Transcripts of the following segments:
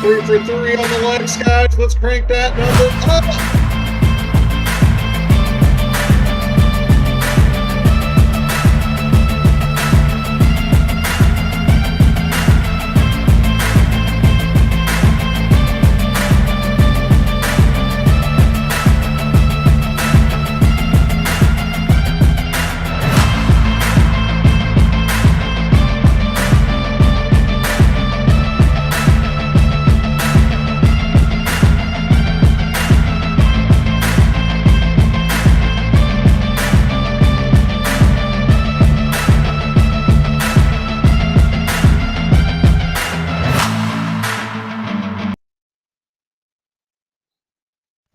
3 for 3 on the likes, guys. Let's crank that number up.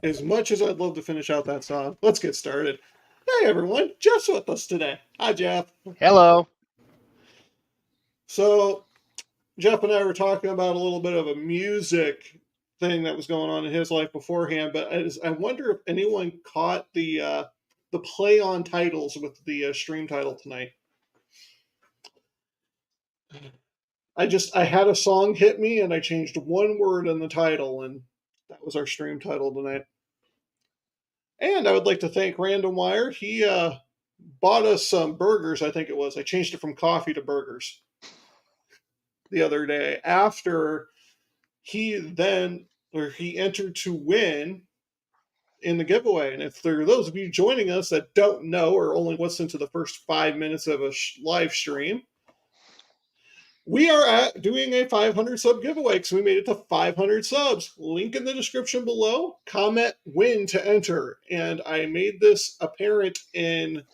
As much as I'd love to finish out that song, let's get started. Hey everyone, Jeff's with us today. Hi Jeff. Hello. So, Jeff and I were talking about a little bit of a music thing that was going on in his life beforehand, but I wonder if anyone caught the play on titles with the stream title tonight. I had a song hit me and I changed one word in the title, and that was our stream title tonight. And I would like to thank Random Wire. He bought us some burgers, I think it was. I changed it from coffee to burgers the other day after he entered to win in the giveaway. And if there are those of you joining us that don't know or only listen to the first 5 minutes of a live stream, we are doing a 500 sub giveaway because we made it to 500 subs. Link in the description below. Comment win to enter. And I made this apparent in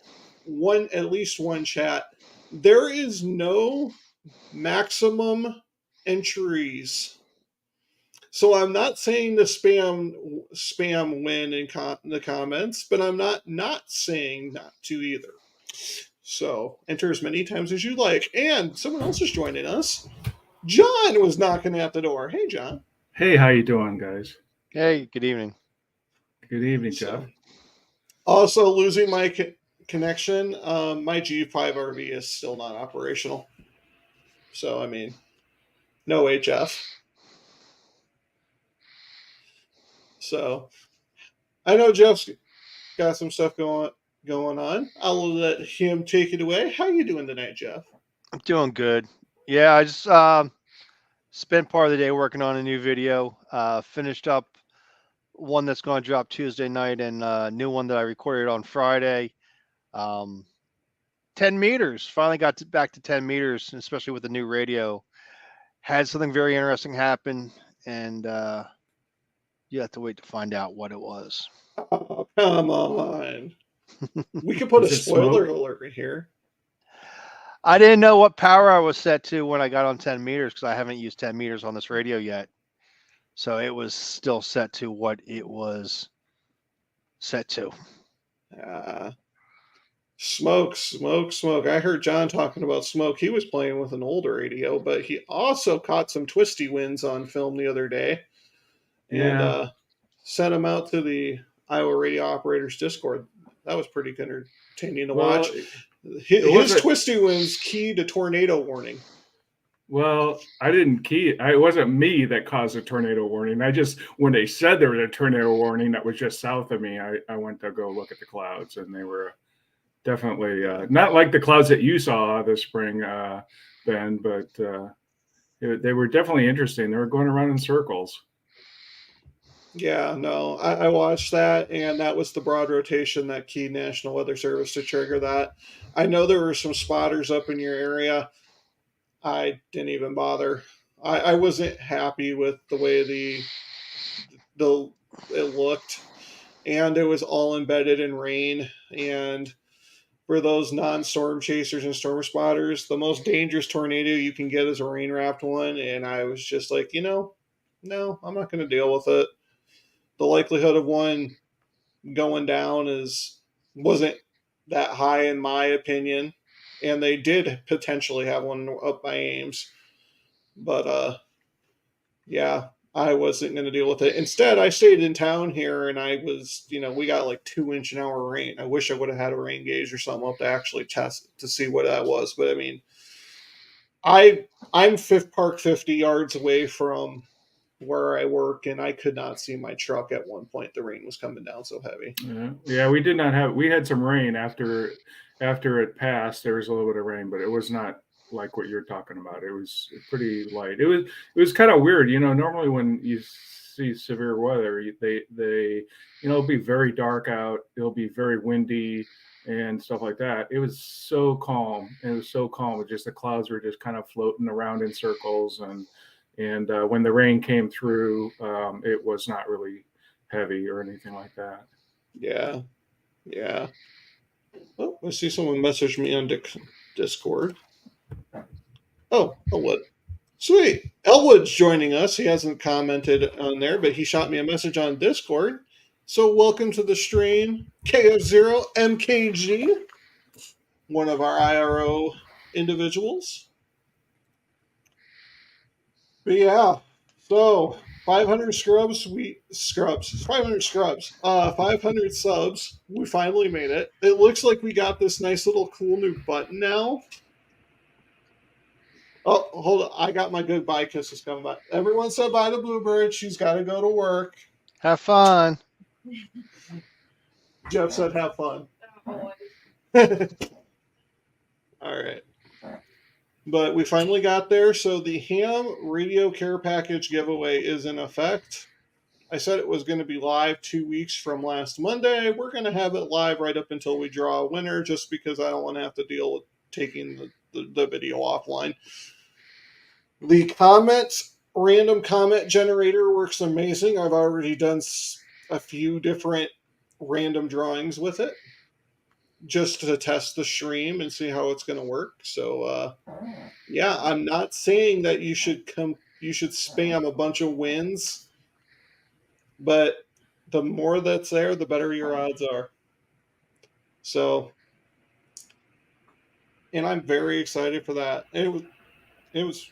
at least one chat. There is no maximum entries. So I'm not saying to spam win in the comments, but I'm not saying not to either. So enter as many times as you like. And someone else is joining us. John was knocking at the door. Hey, John. Hey, how you doing, guys? Hey, good evening. Good evening, Jeff. Also losing my connection. My G5 RV is still not operational. So, I mean, no HF. So, I know Jeff's got some stuff going on. I'll let him take it away. How you doing tonight, Jeff? I'm doing good. Yeah, I just spent part of the day working on a new video. Finished up one that's going to drop Tuesday night and a new one that I recorded on Friday. 10 meters. Finally got back to 10 meters, especially with the new radio. Had something very interesting happen, and you have to wait to find out what it was. Oh, come on. We could put a spoiler alert right here. I didn't know what power I was set to when I got on 10 meters because I haven't used 10 meters on this radio yet. So it was still set to what it was set to. Smoke. I heard John talking about smoke. He was playing with an older radio, but he also caught some twisty winds on film the other day. And sent them out to the Iowa Radio Operators Discord. That was pretty entertaining to watch. His twisty winds keyed a tornado warning. Well, I didn't key it. It wasn't me that caused a tornado warning. When they said there was a tornado warning that was just south of me, I went to go look at the clouds, and they were definitely not like the clouds that you saw this spring, Ben, but they were definitely interesting. They were going around in circles. Yeah, no, I watched that, and that was the broad rotation that keyed National Weather Service to trigger that. I know there were some spotters up in your area. I didn't even bother. I wasn't happy with the way it looked, and it was all embedded in rain. And for those non-storm chasers and storm spotters, the most dangerous tornado you can get is a rain-wrapped one. And I was just like, no, I'm not going to deal with it. The likelihood of one going down wasn't that high in my opinion, and they did potentially have one up by Ames, but yeah, I wasn't going to deal with it. Instead, I stayed in town here, and I was, we got like 2-inch an hour rain. I wish I would have had a rain gauge or something up to actually test to see what that was, but I mean, I'm parked 50 yards away from where I work, and I could not see my truck at one point. The rain was coming down so heavy. Yeah, we did not have. We had some rain after it passed. There was a little bit of rain, but it was not like what you're talking about. It was pretty light. It was kind of weird. Normally when you see severe weather, they it'll be very dark out. It'll be very windy and stuff like that. It was so calm. It was so calm. Just the clouds were just kind of floating around in circles, and when the rain came through, it was not really heavy or anything like that. Yeah. Oh, I see someone message me on Discord. Oh, Elwood. Sweet. Elwood's joining us. He hasn't commented on there, but he shot me a message on Discord. So welcome to the stream, KF0MKG, one of our IRO individuals. But yeah, so 500 scrubs, 500 subs. We finally made it. It looks like we got this nice little cool new button now. Oh, hold on. I got my goodbye kisses coming by. Everyone said bye to Bluebird. She's got to go to work. Have fun. Jeff said have fun. All right. But we finally got there. So the ham radio care package giveaway is in effect. I said it was going to be live 2 weeks from last Monday. We're going to have it live right up until we draw a winner, just because I don't want to have to deal with taking the video offline. The random comment generator works amazing. I've already done a few different random drawings with it, just to test the stream and see how it's going to work. So, yeah, I'm not saying that you should spam a bunch of wins, but the more that's there, the better your odds are. So, and I'm very excited for that. It was.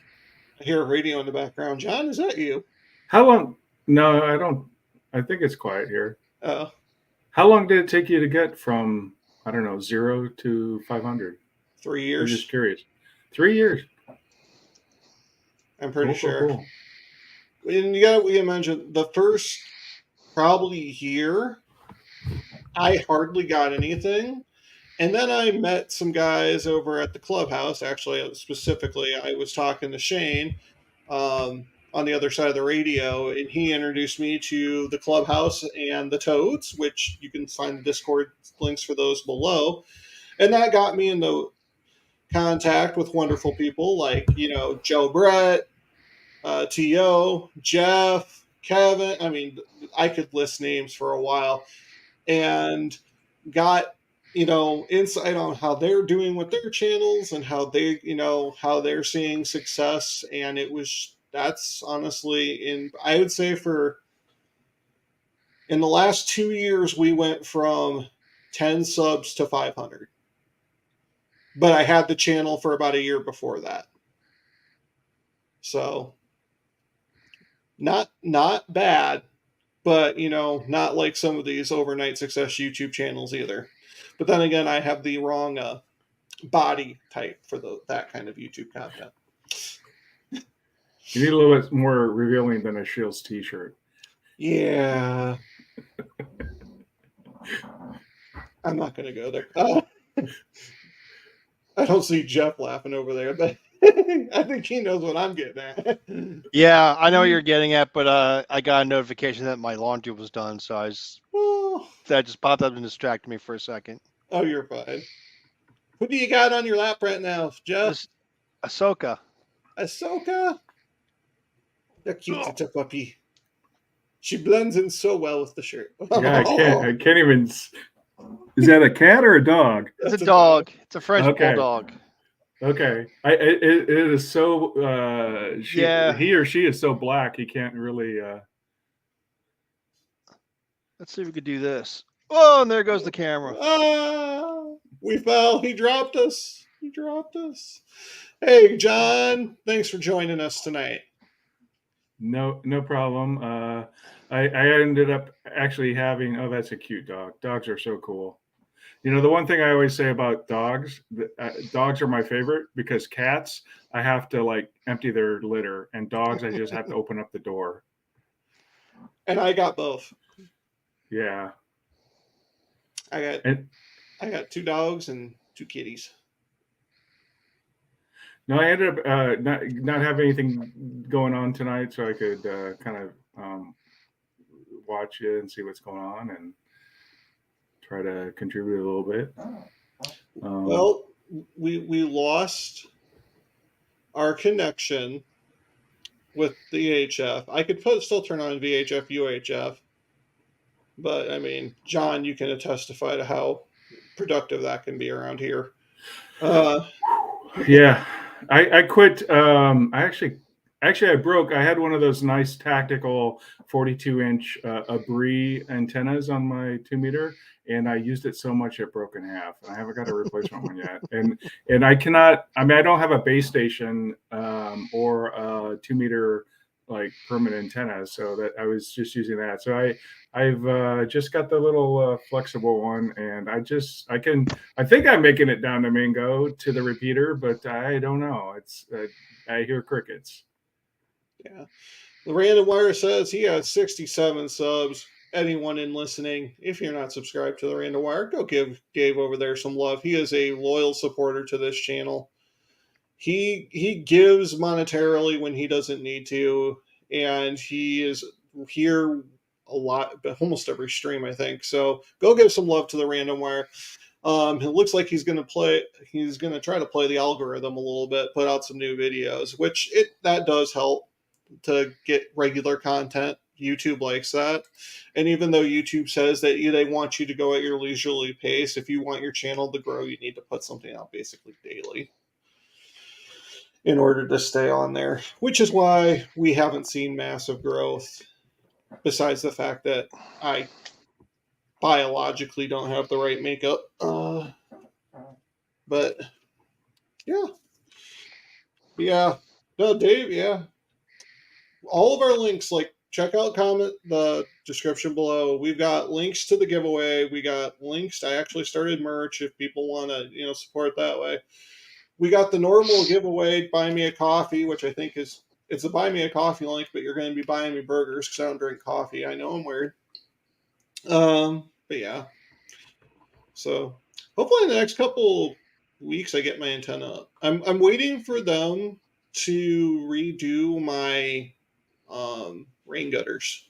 I hear a radio in the background. John, is that you? How long? No, I don't. I think it's quiet here. Oh. How long did it take you to get from, I don't know, 0 to 500? 3 years. I'm just curious. 3 years. I'm pretty sure. Cool. And you got to mention the first probably year, I hardly got anything. And then I met some guys over at the clubhouse. Actually, specifically, I was talking to Shane on the other side of the radio, and he introduced me to the clubhouse and the Toads, which you can find the Discord links for those below. And that got me into contact with wonderful people like, Joe Brett, T.O., Jeff, Kevin. I mean, I could list names for a while, and got insight on how they're doing with their channels and how they're seeing success. And that's honestly, I would say in the last 2 years, we went from 10 subs to 500. But I had the channel for about a year before that. So not bad, but not like some of these overnight success YouTube channels either. But then again, I have the wrong body type for that kind of YouTube content. You need a little bit more revealing than a Shields t-shirt. Yeah. I'm not going to go there. I don't see Jeff laughing over there, but I think he knows what I'm getting at. Yeah, I know what you're getting at, but I got a notification that my laundry was done, so that just popped up and distracted me for a second. Oh, you're fine. Who do you got on your lap right now, Jeff? Ahsoka. Ahsoka? The cute little puppy. She blends in so well with the shirt. Yeah, I can't even. Is that a cat or a dog? It's a dog. It's a French bulldog. Okay. It is so. He or she is so black. He can't really. Let's see if we could do this. Oh, and there goes the camera. We fell. He dropped us. Hey, John. Thanks for joining us tonight. No problem. I ended up actually having. Oh, that's a cute dog. Dogs are so cool. The one thing I always say about dogs, dogs are my favorite, because cats, I have to empty their litter, and dogs, I just have to open up the door. And I got both. Yeah. I And got 2 dogs and 2 kitties. no, I ended up not having anything going on tonight, so I could kind of watch it and see what's going on and try to contribute a little bit. Well, we lost our connection with the HF. I could still turn on VHF, UHF, but I mean, John, you can testify to how productive that can be around here. Yeah, I quit. I had one of those nice tactical 42-inch Abri antennas on my 2-meter, and I used it so much it broke in half. And I haven't got a replacement one yet. And I cannot. I mean, I don't have a base station or a 2-meter like permanent antenna, so that I was just using that. So I've just got the little flexible one, and I think I'm making it down to Mingo to the repeater, but I don't know. It's I hear crickets. Yeah. The Random Wire says he has 67 subs. Anyone in listening, if you're not subscribed to the Random Wire, go give Dave over there some love. He is a loyal supporter to this channel. He gives monetarily when he doesn't need to, and he is here a lot, but almost every stream, I think. So go give some love to the Random Wire. It looks like he's going to try to play the algorithm a little bit, put out some new videos, which that does help to get regular content. YouTube likes that. And even though YouTube says that they want you to go at your leisurely pace, if you want your channel to grow, you need to put something out basically daily in order to stay on there, which is why we haven't seen massive growth, besides the fact that I biologically don't have the right makeup. But yeah. Yeah. No, Dave, yeah. All of our links, like check out the description below. We've got links to the giveaway. We got links. I actually started merch if people want to, support that way. We got the normal giveaway, buy me a coffee, which I think it's a buy me a coffee link, but you're going to be buying me burgers because I don't drink coffee. I know I'm weird. But yeah. So hopefully in the next couple weeks I get my antenna up. I'm waiting for them to redo my rain gutters.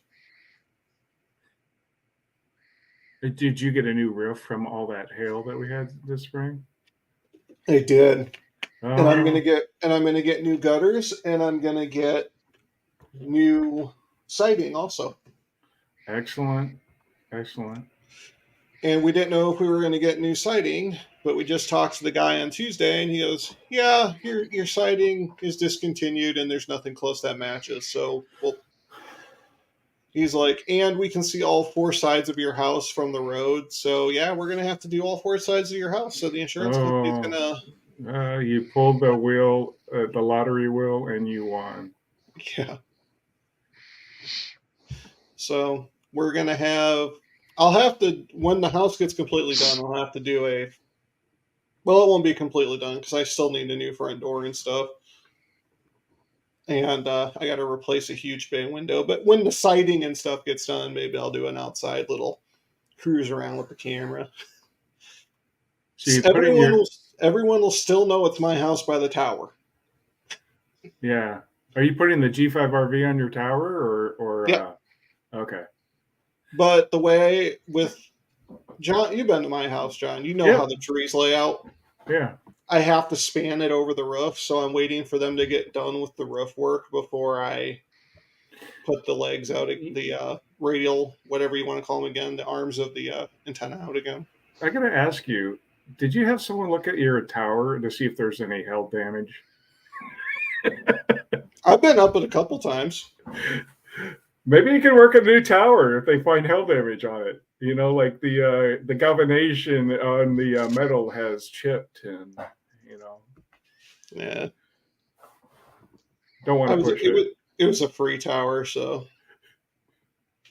Did you get a new roof from all that hail that we had this spring? I did. And I'm gonna Oh, get new gutters, and I'm gonna get new siding also. excellent. Excellent. And we didn't know if we were gonna get new siding, but we just talked to the guy on Tuesday, and he goes, "Yeah, your siding is discontinued, and there's nothing close that matches." So, well, he's like, "And we can see all 4 sides of your house from the road. So yeah, we're gonna have to do all 4 sides of your house. So the insurance company's Oh, gonna, you pulled the wheel, the lottery wheel, and you won. yeah." So we're gonna have. I'll have to when the house gets completely done. I'll have to do a. Well, it won't be completely done because I still need a new front door and stuff, and I got to replace a huge bay window. But when the siding and stuff gets done, maybe I'll do an outside little cruise around with the camera. So you put in Everyone your will everyone will still know it's my house by the tower. yeah. Are you putting the G5 RV on your tower or Yep. okay? But the way with John, you've been to my house, John. You know how Yep. the trees lay out. Yeah. I have to span it over the roof, so I'm waiting for them to get done with the roof work before I put the legs out, the radial, whatever you want to call them again, the arms of the antenna out again. I gotta ask you, did you have someone look at your tower to see if there's any hail damage? I've been up it a couple times. Maybe you can work a new tower if they find hail damage on it. Like the galvanization on the metal has chipped, and Yeah, don't want to push it. it was a free tower, so.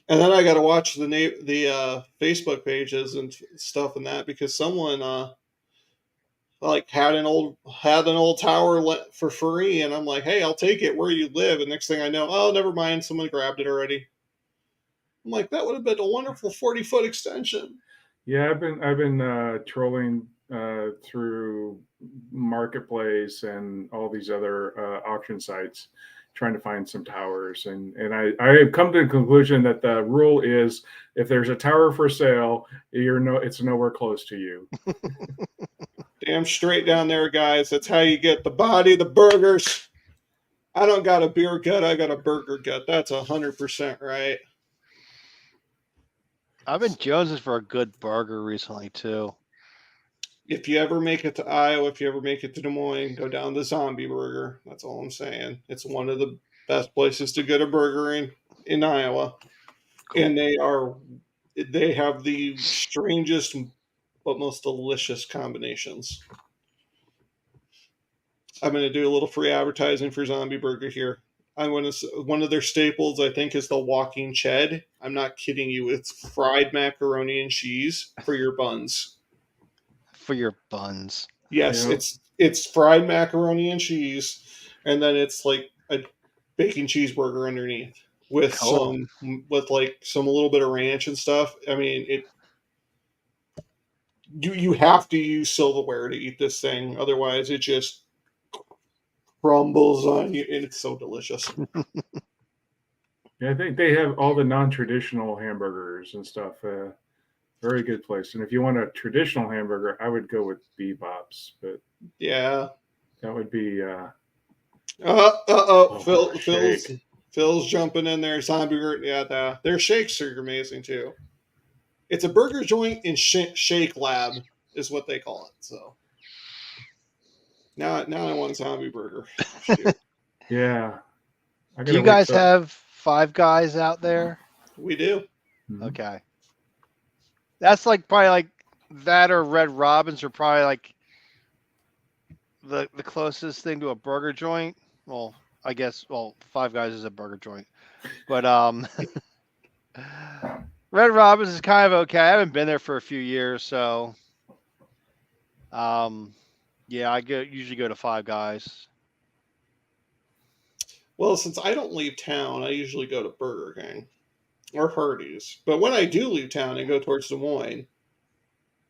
And then I got to watch the Facebook pages and stuff and that because someone like had an old tower for free, and I'm like, hey, I'll take it where you live. And next thing I know, oh, never mind, someone grabbed it already. I'm like, that would have been a wonderful 40-foot extension. Yeah, I've been trolling through Marketplace and all these other auction sites, trying to find some towers, and I have come to the conclusion that the rule is if there's a tower for sale, it's nowhere close to you. Damn straight down there, guys. That's how you get the body, the burgers. I don't got a beer gut, I got a burger gut. That's 100% right. I've been jonesing for a good burger recently too. If you ever make it to Iowa, if you ever make it to Des Moines, go down to Zombie Burger. That's all I'm saying. It's one of the best places to get a burger in Iowa. Cool. And they have the strangest but most delicious combinations. I'm going to do a little free advertising for Zombie Burger here. One of their staples, I think, is the walking ched. I'm not kidding you. It's fried macaroni and cheese for your buns. For your buns. Yes, Yep. it's fried macaroni and cheese, and then it's like a bacon cheeseburger underneath with Cool. some a little bit of ranch and stuff. I mean, you have to use silverware to eat this thing, otherwise it just crumbles on you, and it's so delicious. Yeah, I think they have all the non-traditional hamburgers and stuff. Very good place. And if you want a traditional hamburger, I would go with Bebop's, but Yeah. that would be Phil's jumping in there. Zombie burger. Yeah, their shakes are amazing too. It's a burger joint in shake lab is what they call it. So now I want a zombie burger. yeah. Do you guys have Five Guys out there? We do. Mm-hmm. Okay. That's like probably like that or Red Robin's are probably like the closest thing to a burger joint. Well, I guess Five Guys is a burger joint. But Red Robin's is kind of okay. I haven't been there for a few years, so yeah, I usually go to Five Guys. Well, since I don't leave town, I usually go to Burger King or Hardee's. But when I do leave town and go towards Des Moines,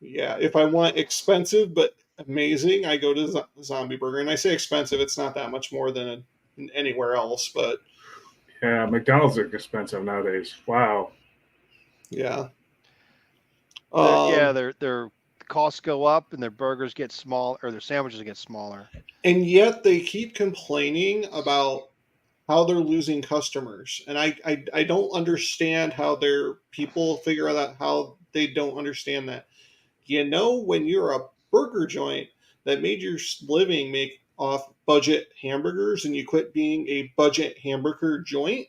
yeah, if I want expensive but amazing, I go to Zombie Burger. And I say expensive, it's not that much more than anywhere else, but yeah, McDonald's are expensive nowadays. Wow. Yeah. Their costs go up and their burgers get small, or their sandwiches get smaller. And yet they keep complaining about how they're losing customers. And I don't understand how their people figure out how they don't understand that. When you're a burger joint that made your living make off budget hamburgers and you quit being a budget hamburger joint,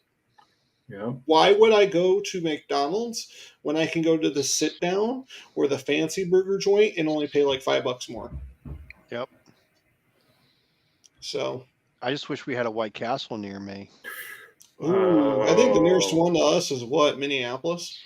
yeah, why would I go to McDonald's when I can go to the sit down or the fancy burger joint and only pay like $5 more? Yep. So I just wish we had a White Castle near me. Ooh, I think the nearest one to us is what, Minneapolis?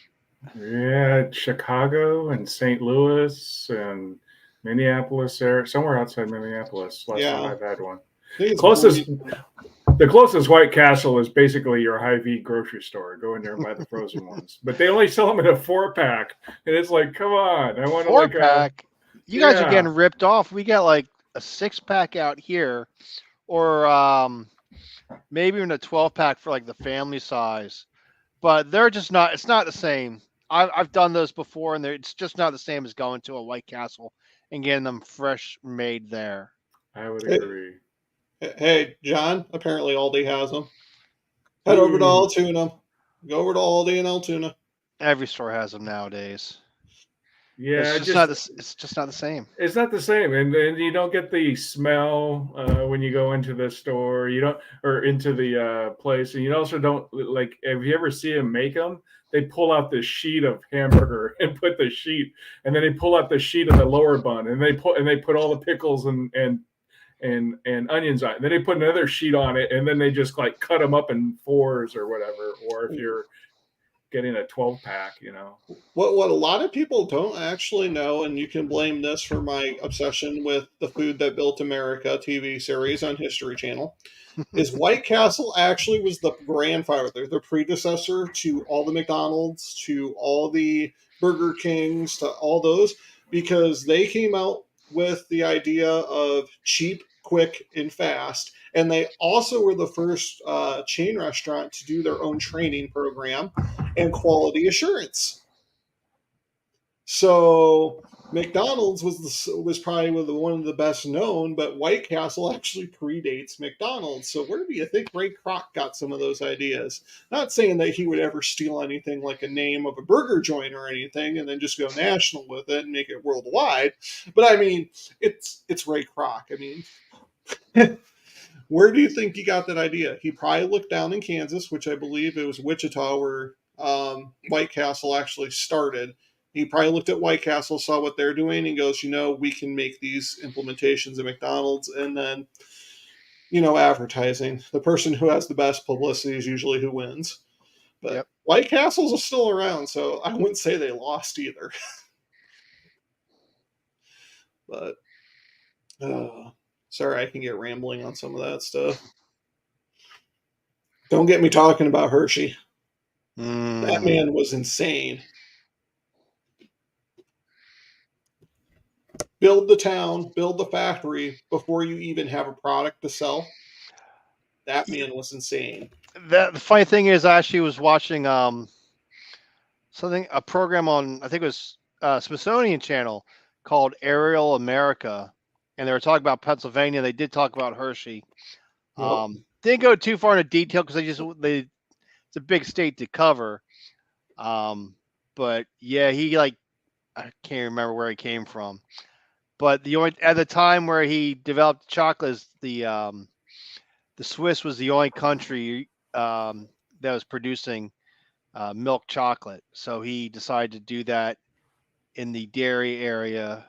Yeah, Chicago and St. Louis and Minneapolis, there somewhere outside Minneapolis. Last time I've had one. The closest White Castle is basically your Hy-Vee grocery store. Go in there and buy the frozen ones, but they only sell them in a 4-pack, and it's like, come on, I want 4-pack. You guys are getting ripped off. We got like a 6-pack out here, or maybe even a 12-pack for like the family size. But they're just not. It's not the same. I've done those before, and it's just not the same as going to a White Castle and getting them fresh made there. I would agree. Hey, John, apparently Aldi has them. Head over to Altoona. Go over to Aldi and Altoona. Every store has them nowadays. Yeah, it's just not the same. It's not the same, and you don't get the smell when you go into the store. You don't, or into the place, and you also don't like. Have you ever see them make them? They pull out the sheet of hamburger and put the sheet, and then they pull out the sheet of the lower bun, and they put all the pickles and onions on it. And then they put another sheet on it, and then they just like cut them up in 4s or whatever. Or if you're getting a 12-pack, you know. What a lot of people don't actually know, and you can blame this for my obsession with the Food That Built America TV series on History Channel, is White Castle actually was the grandfather, the predecessor to all the McDonald's, to all the Burger Kings, to all those, because they came out with the idea of cheap, quick, and fast. And they also were the first chain restaurant to do their own training program and quality assurance. So McDonald's was probably one of the best known, but White Castle actually predates McDonald's. So where do you think Ray Kroc got some of those ideas? Not saying that he would ever steal anything like a name of a burger joint or anything, and then just go national with it and make it worldwide. But I mean, it's Ray Kroc. I mean, where do you think he got that idea? He probably looked down in Kansas, which I believe it was Wichita where White Castle actually started. He probably looked at White Castle, saw what they're doing, and goes, we can make these implementations at McDonald's. And then, advertising. The person who has the best publicity is usually who wins. But Yep. White Castle's still around, so I wouldn't say they lost either. But, sorry, I can get rambling on some of that stuff. Don't get me talking about Hershey. That man was insane. Build the town, build the factory before you even have a product to sell. That man was insane. The funny thing is, I actually was watching a program on, I think it was Smithsonian Channel called Aerial America, and they were talking about Pennsylvania. They did talk about Hershey. Yep. Didn't go too far into detail because it's a big state to cover. But yeah, I can't remember where he came from. But at the time where he developed chocolate, the Swiss was the only country that was producing milk chocolate. So he decided to do that in the dairy area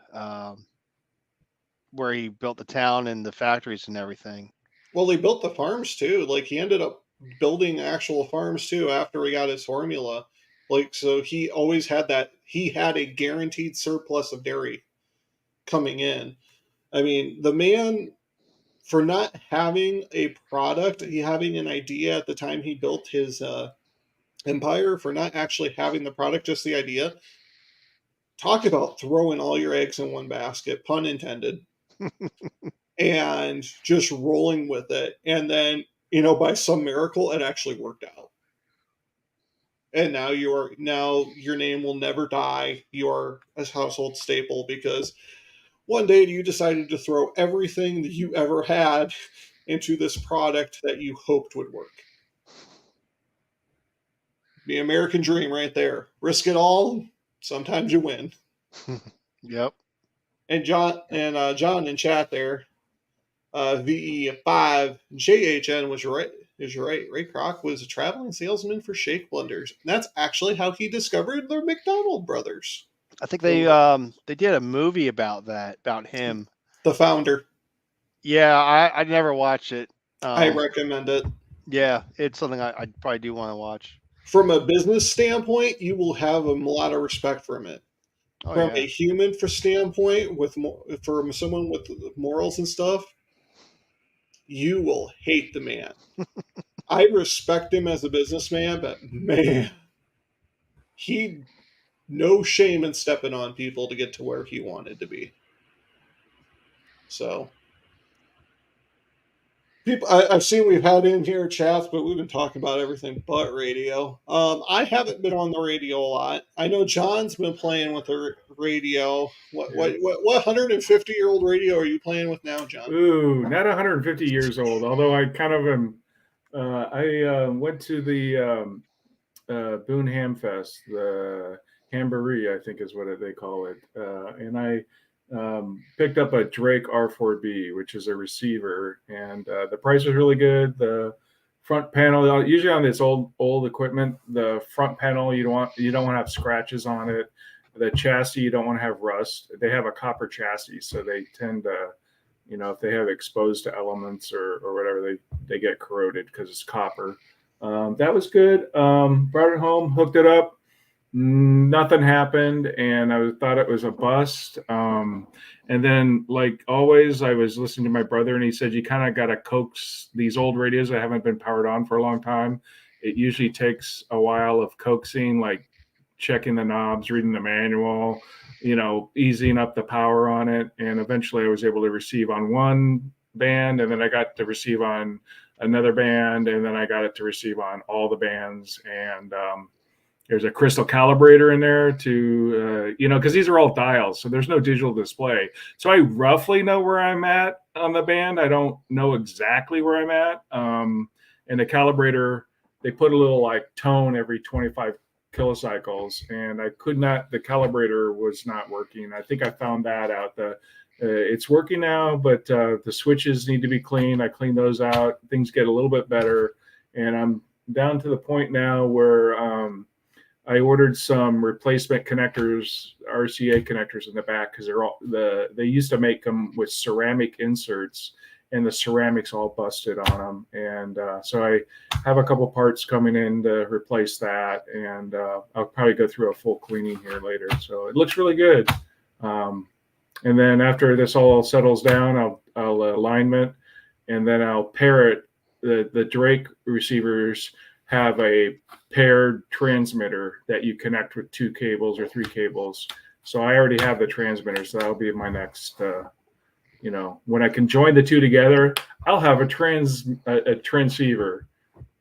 where he built the town and the factories and everything. Well, he built the farms too. Like he ended up building actual farms too after he got his formula. Like so he always had that he had a guaranteed surplus of dairy coming in. I mean, the man for not having a product, he having an idea at the time he built his empire, for not actually having the product, just the idea. Talk about throwing all your eggs in one basket, pun intended, and just rolling with it. And then, by some miracle, it actually worked out. And now your name will never die. You are a household staple because one day you decided to throw everything that you ever had into this product that you hoped would work. The American dream right there. Risk it all. Sometimes you win. Yep. And John in chat there, VE5JHN was right. Is right. Ray Kroc was a traveling salesman for shake blenders. And that's actually how he discovered the McDonald brothers. I think they did a movie about him. The founder. Yeah, I never watched it. I recommend it. Yeah, it's something I probably do want to watch. From a business standpoint, you will have a lot of respect from it. Oh, From yeah. a human standpoint, for someone with morals and stuff, you will hate the man. I respect him as a businessman, but man, he no shame in stepping on people to get to where he wanted to be. So, people, I've seen we've had in here chats, but we've been talking about everything but radio. I haven't been on the radio a lot. I know John's been playing with the radio. What 150-year-old radio are you playing with now, John? Ooh, not 150 years old. Although I kind of am. I went to the Boone Ham Fest, the Hamboree, I think is what they call it, and I picked up a Drake R4B, which is a receiver, and the price was really good. The front panel, usually on this old equipment, the front panel you don't want to have scratches on it. The chassis, you don't want to have rust. They have a copper chassis, so they tend to, if they have exposed to elements or whatever, they get corroded because it's copper. That was good. Brought it home, hooked it up. Nothing happened, and I thought it was a bust. And then, like always, I was listening to my brother, and he said you kind of got to coax these old radios that haven't been powered on for a long time. It usually takes a while of coaxing, like checking the knobs, reading the manual, easing up the power on it. And eventually I was able to receive on one band, and then I got to receive on another band, and then I got it to receive on all the bands. And there's a crystal calibrator in there to, because these are all dials, so there's no digital display. So I roughly know where I'm at on the band. I don't know exactly where I'm at. And the calibrator, they put a little like tone every 25 kilocycles, and the calibrator was not working. I think I found that out. It's working now, but the switches need to be cleaned. I cleaned those out. Things get a little bit better, and I'm down to the point now where I ordered some replacement connectors, RCA connectors in the back, because they used to make them with ceramic inserts, and the ceramics all busted on them. And so I have a couple parts coming in to replace that, and I'll probably go through a full cleaning here later. So it looks really good. And then after this all settles down, I'll alignment, and then I'll pair it. The Drake receivers have a paired transmitter that you connect with 2 cables or 3 cables. So I already have the transmitter, so that'll be my next, when I can join the two together, I'll have a transceiver.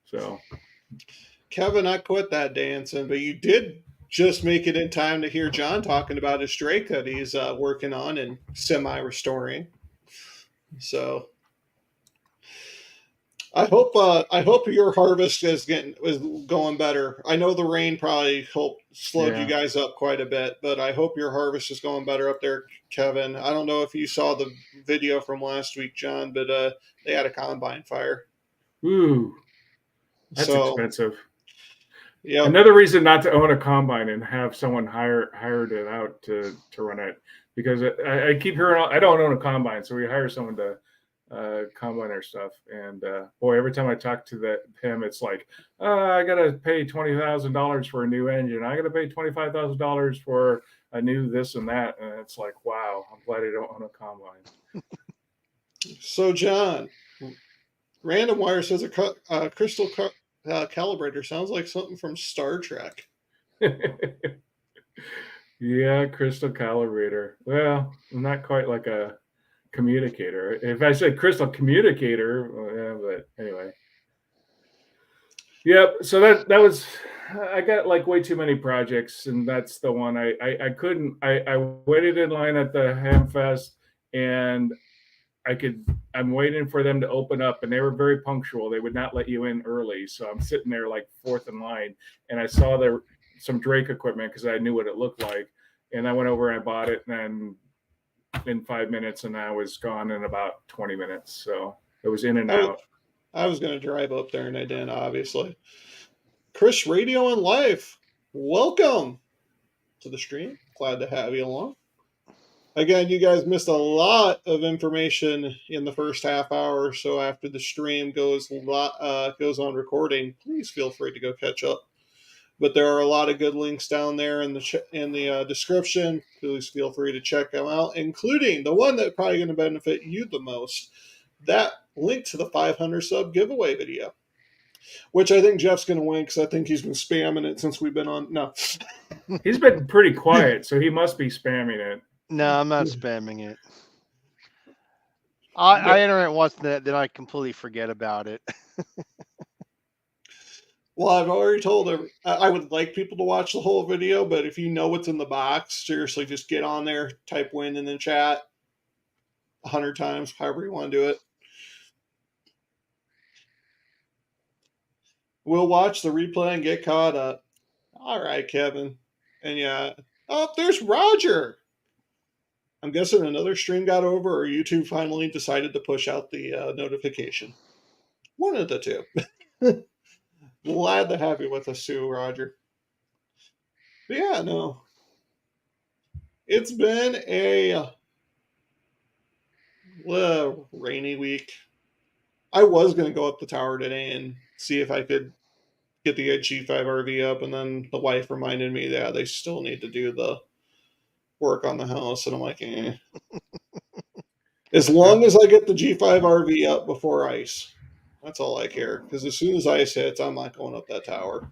So, Kevin, I quit that dancing, but you did just make it in time to hear John talking about his Drake that he's working on and semi-restoring. So I hope your harvest is going better. I know the rain probably slowed you guys up quite a bit, but I hope your harvest is going better up there, Kevin. I don't know if you saw the video from last week, John, but they had a combine fire. Ooh, that's expensive. Yeah. Another reason not to own a combine and have someone hired it out to run it, because I keep hearing I don't own a combine, so we hire someone to combine our stuff. And boy, every time I talk to him, it's like, I gotta pay $20,000 for a new engine. I gotta pay $25,000 for a new this and that. And it's like, wow, I'm glad I don't own a combine. So John, Random Wire says a crystal calibrator sounds like something from Star Trek. Yeah, crystal calibrator. Well, not quite like a communicator. If I said crystal communicator, yeah, but anyway. Yep. So that was, I got like way too many projects, and that's the one I couldn't. I waited in line at the Hamfest, and I'm waiting for them to open up, and they were very punctual. They would not let you in early, so I'm sitting there like fourth in line, and I saw some Drake equipment because I knew what it looked like, and I went over and I bought it, and in 5 minutes, and I was gone in about 20 minutes. So it was in and out. I was going to drive up there, and I didn't, obviously. Chris, Radio and Life, welcome to the stream. Glad to have you along. Again, you guys missed a lot of information in the first half hour, so after the stream goes on recording, please feel free to go catch up. But there are a lot of good links down there in the description. Please feel free to check them out, including the one that's probably going to benefit you the most. That link to the 500 sub giveaway video, which I think Jeff's going to win because I think he's been spamming it since we've been on. No, he's been pretty quiet, so he must be spamming it. No, I'm not spamming it. I enter it once, then I completely forget about it. Well, I've already told him I would like people to watch the whole video, but if you know what's in the box, seriously, just get on there, type win in the chat 100 times, however you want to do it. We'll watch the replay and get caught up. All right, Kevin. And yeah. Oh, there's Roger. I'm guessing another stream got over, or YouTube finally decided to push out the notification. One of the two. Glad to have you with us too, Roger. But yeah, no. It's been a rainy week. I was going to go up the tower today and see if I could get the G5 RV up, and then the wife reminded me that they still need to do the work on the house, and I'm like, eh. As long as I get the G5 RV up before ice, that's all I care. Because as soon as ice hits, I'm not going up that tower.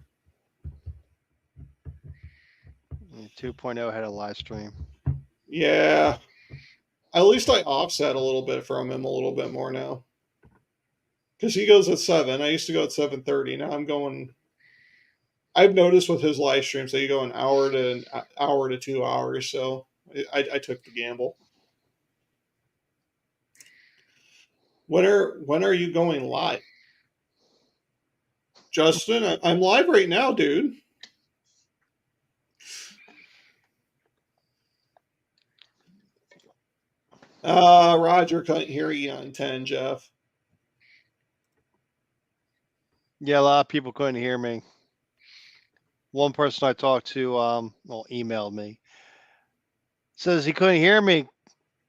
2.0 had a live stream. Yeah, at least I offset a little bit from him a little bit more now. Because he goes at 7. I used to go at 7:30. Now I'm going. I've noticed with his live streams that you go an hour to 2 hours. So I took the gamble. When are you going live, Justin? I'm live right now, dude. Roger couldn't hear you on 10, Jeff. Yeah, a lot of people couldn't hear me. One person I talked to, emailed me, says he couldn't hear me.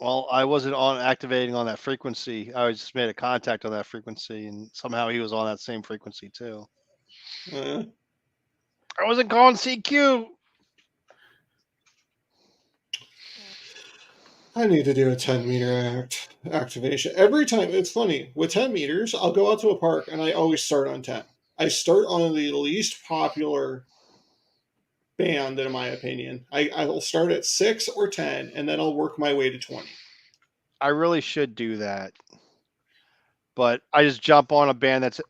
Well, I wasn't on activating on that frequency. I just made a contact on that frequency, and somehow he was on that same frequency too. Uh, I wasn't calling CQ. I need to do a 10-meter activation. Every time, it's funny. With 10 meters, I'll go out to a park and I always start on 10. I start on the least popular band, in my opinion. I'll start at 6 or 10, and then I'll work my way to 20. I really should do that, but I just jump on a band that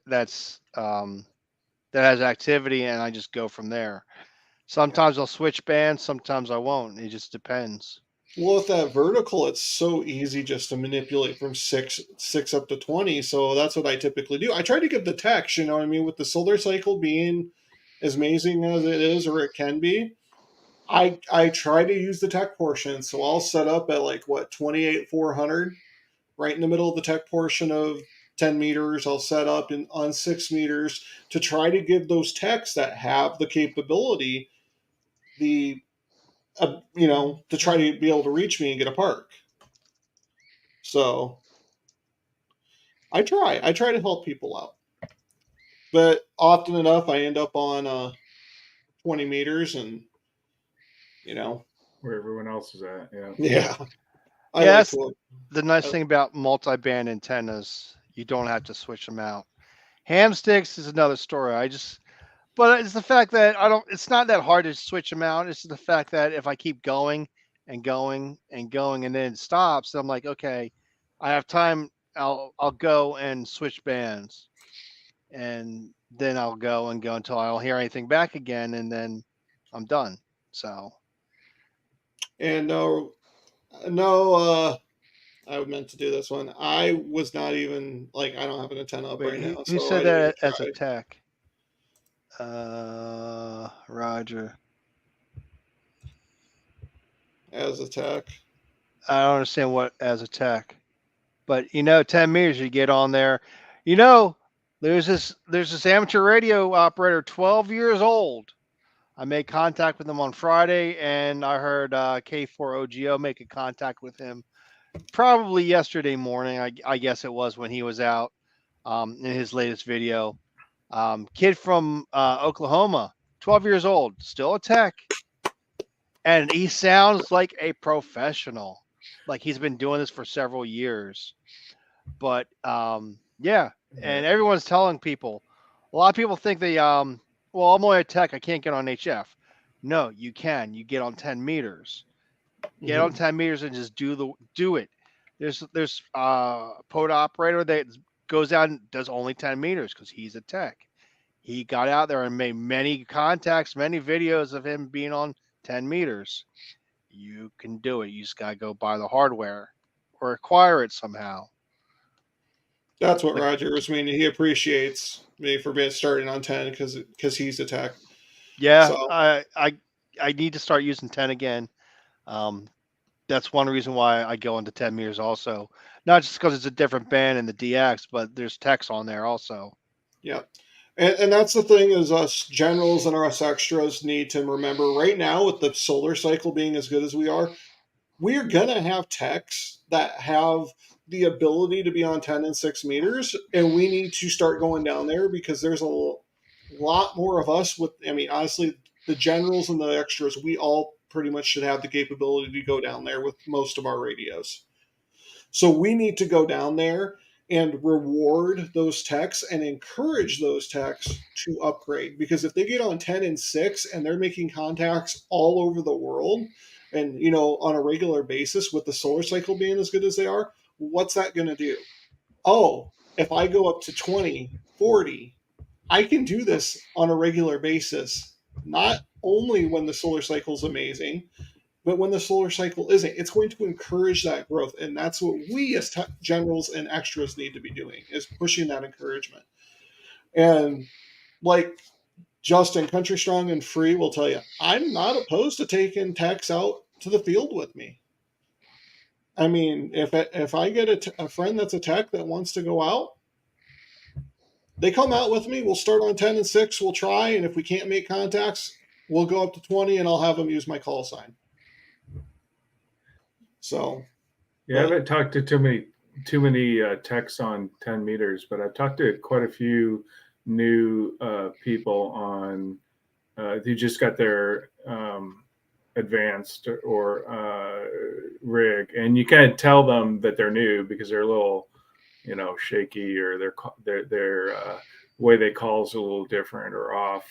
has activity, and I just go from there. Sometimes I'll switch bands, sometimes I won't. It just depends. Well, with that vertical, it's so easy just to manipulate from six up to 20. So that's what I typically do. I try to give the text, you know what I mean, with the solar cycle being as amazing as it is or it can be. I try to use the tech portion. So I'll set up at like what 28,400, right in the middle of the tech portion of 10 meters. I'll set up on 6 meters to try to give those techs that have the capability the to try to be able to reach me and get a park. So I try to help people out, but often enough I end up on 20 meters, and Where everyone else is at. Yeah. yeah, I Yeah, like that's to. the nice thing about multi-band antennas. You don't have to switch them out. Ham sticks is another story. But it's the fact that it's not that hard to switch them out. It's the fact that if I keep going and going and going and then it stops, I'm like, okay, I have time. I'll go and switch bands, and then I'll go and go until I don't hear anything back again, and then I'm done. So And no, I meant to do this one. I was not even like I don't have an antenna up wait, right now, who so I said didn't even that as a try. tech? Roger. As a tech. I don't understand what as a tech, but 10 meters you get on there. There's this amateur radio operator, 12 years old. I made contact with him on Friday, and I heard K4OGO make a contact with him probably yesterday morning. I guess it was when he was out in his latest video. Kid from Oklahoma, 12 years old, still a tech, and he sounds like a professional. Like he's been doing this for several years. But yeah, and everyone's telling people. A lot of people think well, I'm only a tech. I can't get on HF. No, you can. You get on 10 meters. Get on 10 meters and just do it. There's pod operator that goes out and does only 10 meters because he's a tech. He got out there and made many contacts, many videos of him being on 10 meters. You can do it. You just gotta go buy the hardware or acquire it somehow. That's what Roger was meaning. He appreciates me for being starting on 10 because he's a tech. Yeah, So I need to start using 10 again. That's one reason why I go into 10 meters also. Not just because it's a different band in the DX, but there's text on there also. yeah. And that's the thing is us generals and us extras need to remember right now with the solar cycle being as good as we're gonna have techs that have the ability to be on 10 and 6 meters, and we need to start going down there because lot more of us with, I mean, honestly, the generals and the extras, we all pretty much should have the capability to go down there with most of our radios. So we need to go down there and reward those techs and encourage those techs to upgrade, because if they get on 10 and 6 and they're making contacts all over the world and, you know, on a regular basis with the solar cycle being as good as they are, what's that going to do? Oh, if I go up to 20, 40, I can do this on a regular basis, not only when the solar cycle is amazing, but when the solar cycle isn't. It's going to encourage that growth, and that's what we as generals and extras need to be doing, is pushing that encouragement. And like Justin, Country Strong and Free will tell you, I'm not opposed to taking techs out to the field with me. I mean, if I get a friend that's a tech that wants to go out, they come out with me. We'll start on 10 and 6. We'll try. And if we can't make contacts, we'll go up to 20 and I'll have them use my call sign. So, yeah, I haven't talked to too many techs on 10 meters, but I've talked to quite a few new people on who just got their advanced or rig, and you kind of tell them that they're new because they're a little, you know, shaky, or their way they call is a little different or off.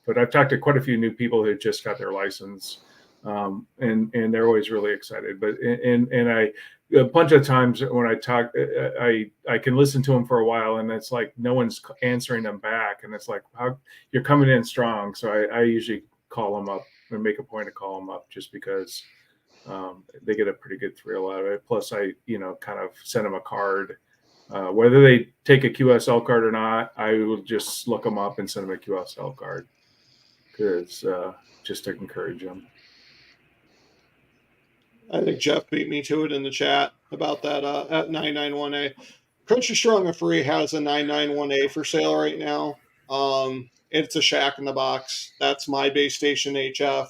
But I've talked to quite a few new people who just got their license, and they're always really excited. But and I, a bunch of times when I talk, I can listen to them for a while, and it's like no one's answering them back, and it's like, how you're coming in strong. So I usually call them up and make a point to call them up, just because they get a pretty good thrill out of it. Plus, I, you know, kind of send them a card. Whether they take a QSL card or not, I will just look them up and send them a QSL card, because just to encourage them. I think Jeff beat me to it in the chat about that at 991A. Country Strong and Free has a 991A for sale right now. It's a Shack in the Box. That's my base station HF.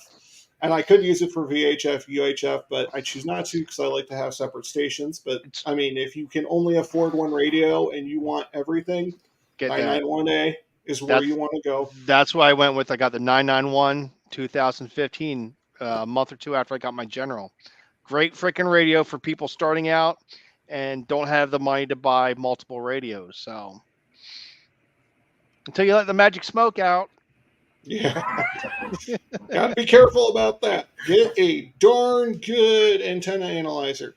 And I could use it for VHF, UHF, but I choose not to because I like to have separate stations. But I mean, if you can only afford one radio and you want everything, 991A is where you want to go. That's why I went with, I got the 991 2015, a month or two after I got my general. Great freaking radio for people starting out and don't have the money to buy multiple radios. So until you let the magic smoke out. Yeah. Gotta be careful about that. Get a darn good antenna analyzer.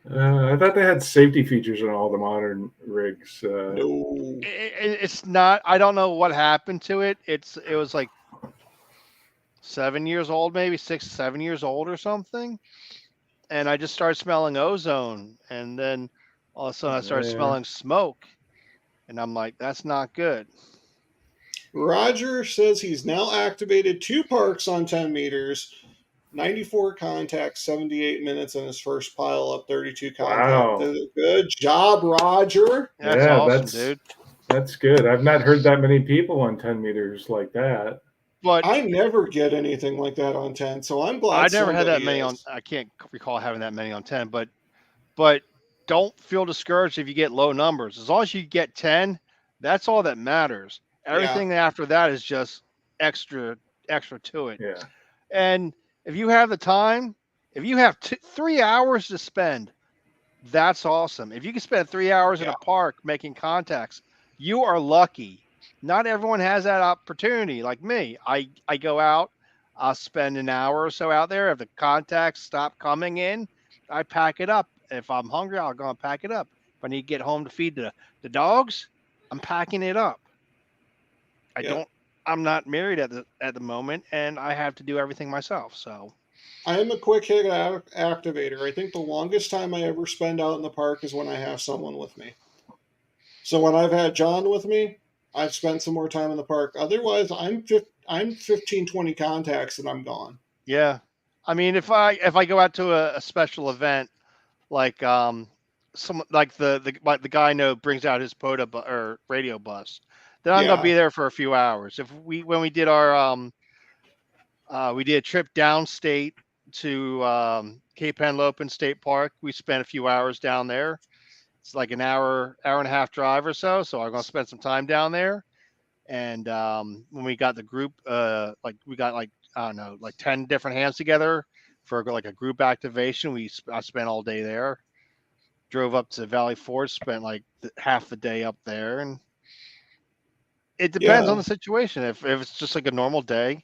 I thought they had safety features on all the modern rigs. No. It's not. I don't know what happened to it. It was like 7 years old, maybe 6, 7 years old or something. And I just started smelling ozone. And then all of a sudden I started smelling smoke. And I'm like, that's not good. Roger says he's now activated 2 parks on 10 meters, 94 contacts, 78 minutes in his first pile up, 32 contacts. Wow. Good job, Roger. That's awesome, dude. That's good. I've not heard that many people on 10 meters like that. But I never get anything like that on 10, so I'm glad. I never had that many on. I can't recall having that many on 10, but don't feel discouraged if you get low numbers. As long as you get 10, that's all that matters. Everything after that is just extra to it. Yeah. And if you have the time, if you have 3 hours to spend, that's awesome. If you can spend 3 hours in a park making contacts, you are lucky. Not everyone has that opportunity. Like me, I go out, I'll spend an hour or so out there. If the contacts stop coming in, I pack it up. If I'm hungry, I'll go and pack it up. If I need to get home to feed the dogs, I'm packing it up. I'm not married at the moment, and I have to do everything myself. So I am a quick hit activator. I think the longest time I ever spend out in the park is when I have someone with me. So when I've had John with me, I've spent some more time in the park. Otherwise, I'm 15, 20 contacts and I'm gone. Yeah. I mean, if I go out to a special event, like some like the guy I know brings out his POTA or radio bus, then I'm gonna be there for a few hours. When we did our we did a trip downstate to Cape Henlopen State Park, we spent a few hours down there. It's like an hour and a half drive or so. So I'm gonna spend some time down there. And when we got the group, we got like, I don't know, like 10 different hands together for like a group activation. I spent all day there. Drove up to Valley Forge, spent like half the day up there, and it depends on Yeah, the situation. If it's just like a normal day,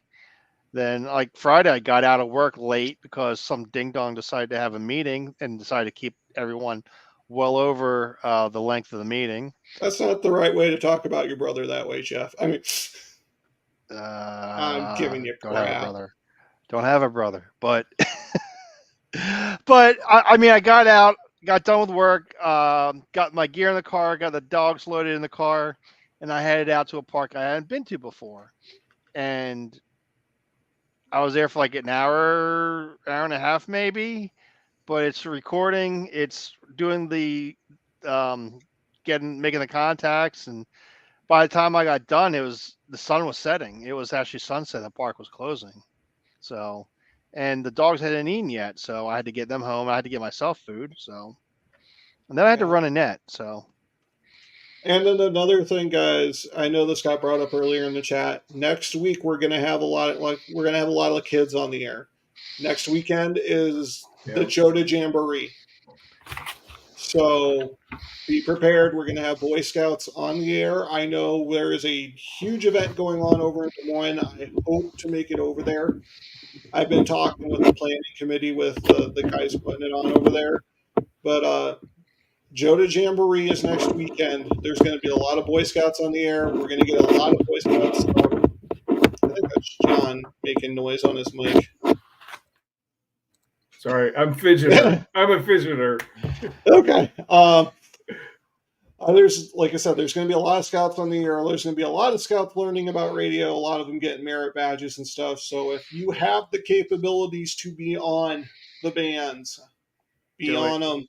then like Friday, I got out of work late because some ding dong decided to have a meeting and decided to keep everyone well over the length of the meeting. that's not the right way to talk about your brother that way, Jeff. I mean, I'm giving you Don't have a crap. brother. Don't have a brother, but but I mean, I got out, got done with work, got my gear in the car, got the dogs loaded in the car, and I headed out to a park I hadn't been to before. And I was there for like an hour and a half maybe. But it's recording, it's doing the um, making the contacts, and by the time I got done, the sun was setting. It was actually sunset. The park was closing. So, and the dogs hadn't eaten yet, so I had to get them home. I had to get myself food. So, and then I had to Yeah. run a net. So, And then another thing, guys, I know this got brought up earlier in the chat. Next week we're gonna have a lot of kids on the air. Next weekend is the Yeah. Joda Jamboree. So be prepared. We're gonna have Boy Scouts on the air. I know there is a huge event going on over in Des Moines. I hope to make it over there. I've been talking with the planning committee with the guys putting it on over there. But Joda Jamboree is next weekend. There's going to be a lot of Boy Scouts on the air. We're going to get a lot of Boy Scouts. I think that's John making noise on his mic. Sorry, I'm fidgeter. I'm a fidgeter. Okay. There's, like I said, there's going to be a lot of scouts on the air. There's going to be a lot of scouts learning about radio. A lot of them getting merit badges and stuff. So if you have the capabilities to be on the bands, be on them,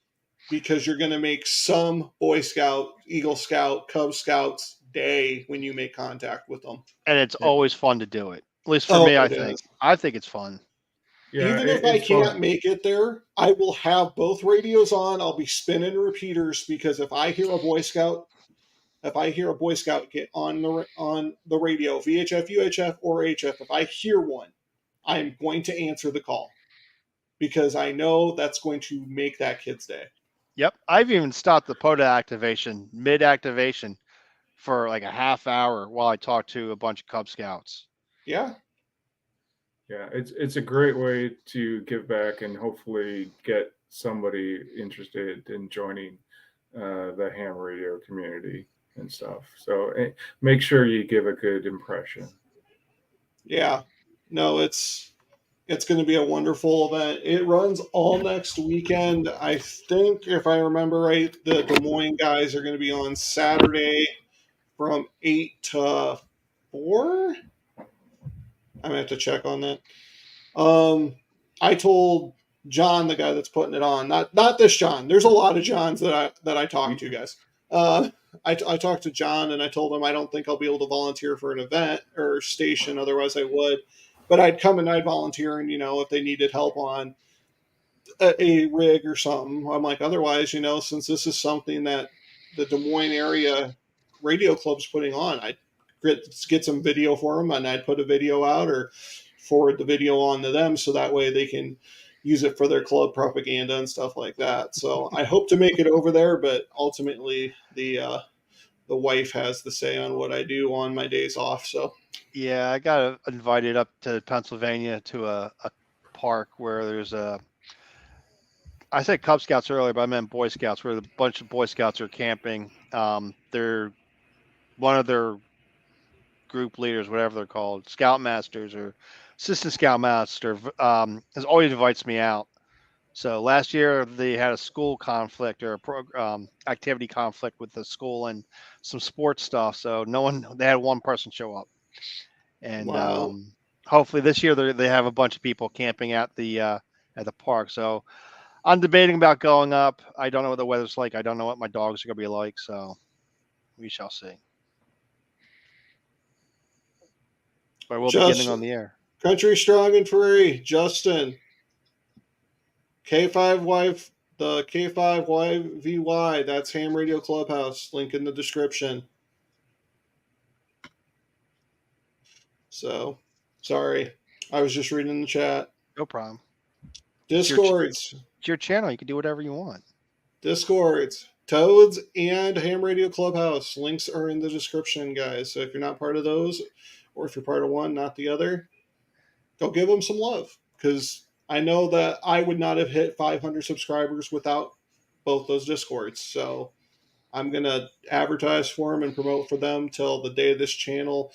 because you're going to make some Boy Scout, Eagle Scout, Cub Scouts day when you make contact with them. and it's always fun to do it. At least for Oh, me, it is. I think it's fun. Yeah, Even if I it's can't fun. make it there, I will have both radios on. I'll be spinning repeaters because if I hear a Boy Scout get on the radio, VHF, UHF, or HF, if I hear one, I'm going to answer the call because I know that's going to make that kid's day. Yep, I've even stopped the POTA activation mid activation for like a half hour while I talk to a bunch of Cub Scouts. Yeah. Yeah, it's a great way to give back and hopefully get somebody interested in joining the ham radio community and stuff. So make sure you give a good impression. Yeah. No, it's going to be a wonderful event. It runs all next weekend. I think, if I remember right, the Des Moines guys are going to be on Saturday from 8 to 4. I'm going to have to check on that. I told John, the guy that's putting it on, not this John. There's a lot of Johns that I talk to, guys. I talked to John and I told him I don't think I'll be able to volunteer for an event or station. Otherwise, I would. But I'd come and I'd volunteer, and if they needed help on a rig or something, I'm like, otherwise, since this is something that the Des Moines area radio club's putting on, I'd get some video for them, and I'd put a video out or forward the video on to them so that way they can use it for their club propaganda and stuff like that. So I hope to make it over there, but ultimately the wife has the say on what I do on my days off. So Yeah, I got invited up to Pennsylvania to a park where there's I said Cub Scouts earlier, but I meant Boy Scouts, where a bunch of Boy Scouts are camping. They're one of their group leaders, whatever they're called, scoutmasters or assistant scoutmaster, has always invites me out. So last year they had a school conflict or a activity conflict with the school and some sports stuff. So they had one person show up, and wow. hopefully this year they have a bunch of people camping at the park. So I'm debating about going up. I don't know what the weather's like. I don't know what my dogs are gonna be like. So we shall see. But I will be getting Just on the air. Country Strong and Free, Justin, K5Y, the K5YVY, that's Ham Radio Clubhouse, link in the description. So, sorry. I was just reading the chat. No problem. Discords. It's your channel. You can do whatever you want. Discords. Toads and Ham Radio Clubhouse. Links are in the description, guys. So if you're not part of those, or if you're part of one, not the other, go give them some love. Because I know that I would not have hit 500 subscribers without both those Discords. So I'm going to advertise for them and promote for them till the day this channel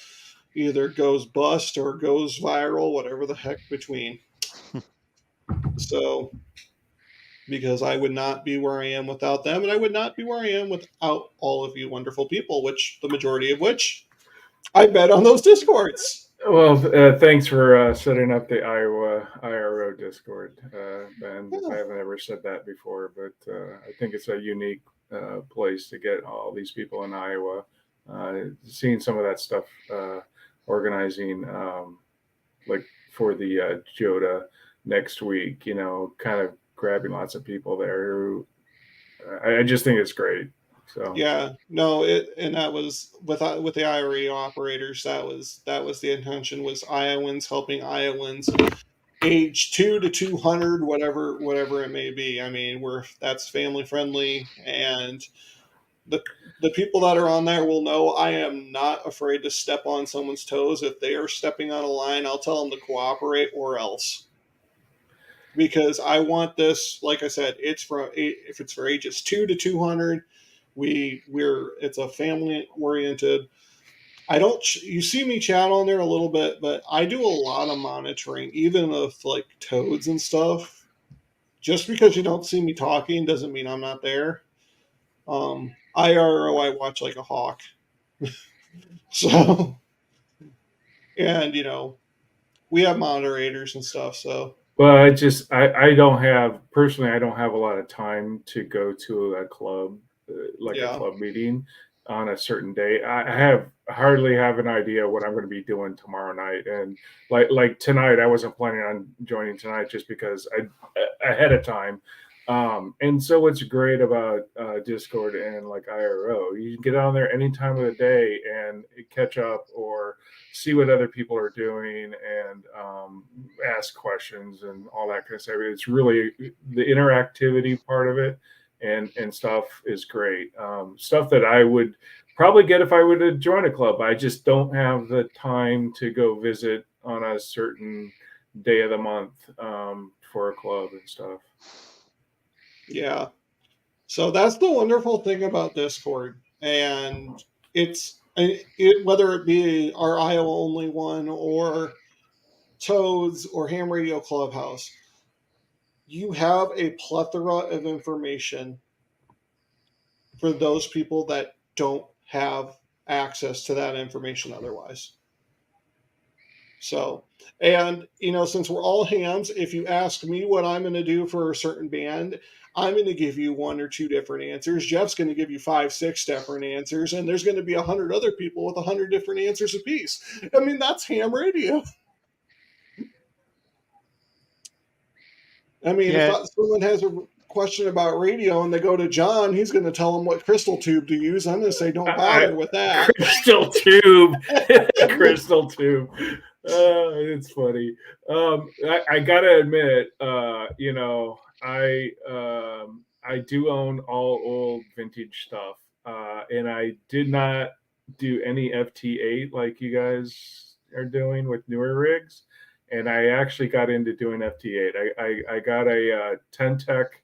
either goes bust or goes viral, whatever the heck between. So, because I would not be where I am without them, and I would not be where I am without all of you wonderful people, which the majority of which I bet on those Discords. Well, thanks for setting up the Iowa IRO Discord, Ben. Yeah. I haven't ever said that before, but I think it's a unique place to get all these people in Iowa. Seeing some of that stuff, organizing like for the JOTA next week, kind of grabbing lots of people there who I just think it's great. So Yeah, no, and that was with the IRA operators. That was the intention, was Iowans helping Iowans age 2 to 200, whatever it may be. I mean, that's family friendly, and the people that are on there will know I am not afraid to step on someone's toes. If they are stepping on a line, I'll tell them to cooperate or else. Because I want this, like I said, if it's for ages 2 to 200, it's a family oriented. You see me chat on there a little bit, but I do a lot of monitoring, even of like toads and stuff. Just because you don't see me talking doesn't mean I'm not there. IRO, I watch like a hawk. So, and we have moderators and stuff. So, well, I don't have a lot of time to go to a club, like a club meeting on a certain day. I hardly have an idea what I'm going to be doing tomorrow night. And like tonight, I wasn't planning on joining tonight just because ahead of time. And so what's great about Discord and like IRO, you can get on there any time of the day and catch up or see what other people are doing and ask questions and all that kind of stuff. It's really the interactivity part of it and stuff is great. Stuff that I would probably get if I were to join a club. I just don't have the time to go visit on a certain day of the month for a club and stuff. Yeah. So that's the wonderful thing about Discord. And whether it be our Iowa only one or Toads or Ham Radio Clubhouse, you have a plethora of information for those people that don't have access to that information otherwise. So, and since we're all hams, if you ask me what I'm going to do for a certain band, I'm going to give you 1 or 2 different answers. Jeff's going to give you 5, 6 different answers, and there's going to be 100 other people with 100 different answers apiece. I mean, that's ham radio. I mean, if someone has a question about radio and they go to John, he's going to tell them what crystal tube to use. I'm going to say, don't bother with that. Crystal tube. Crystal tube. It's funny. I gotta admit, I do own all old vintage stuff, and I did not do any FT8 like you guys are doing with newer rigs. And I actually got into doing FT8. I got a 10-Tech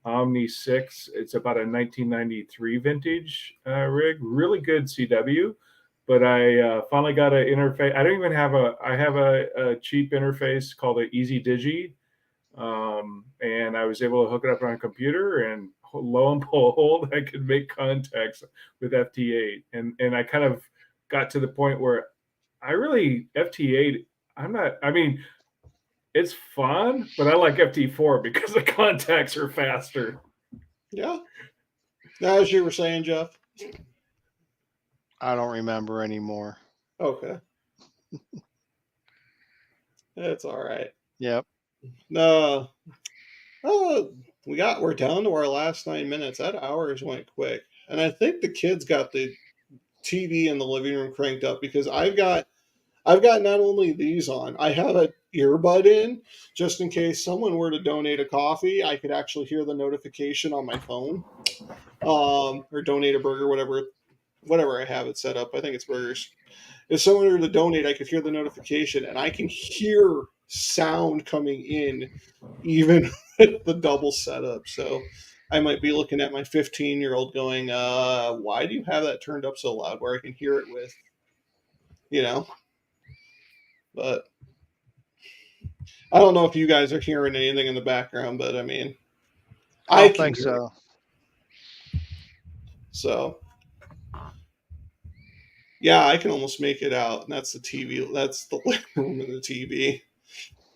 Omni 6. It's about a 1993 vintage rig, really good CW. But I finally got an interface. I have a cheap interface called an Easy Digi. And I was able to hook it up on a computer, and lo and behold, I could make contacts with FT8. And I kind of got to the point where FT8, it's fun, but I like FT4 because the contacts are faster. Yeah. As you were saying, Jeff. I don't remember anymore. Okay. It's all right. Yep. No. We're down to our last 9 minutes. That hours went quick. And I think the kids got the TV in the living room cranked up because I've got I've got not only these on, I have an earbud in just in case someone were to donate a coffee. I could actually hear the notification on my phone, or donate a burger, whatever I have it set up. I think it's burgers. If someone were to donate, I could hear the notification, and I can hear sound coming in, even with the double setup. So I might be looking at my 15-year-old going, why do you have that turned up so loud where I can hear it with, you know? But I don't know if you guys are hearing anything in the background, but I mean, I I don't can think hear it. so. So yeah, I can almost make it out. And that's the TV. That's the living room and the TV.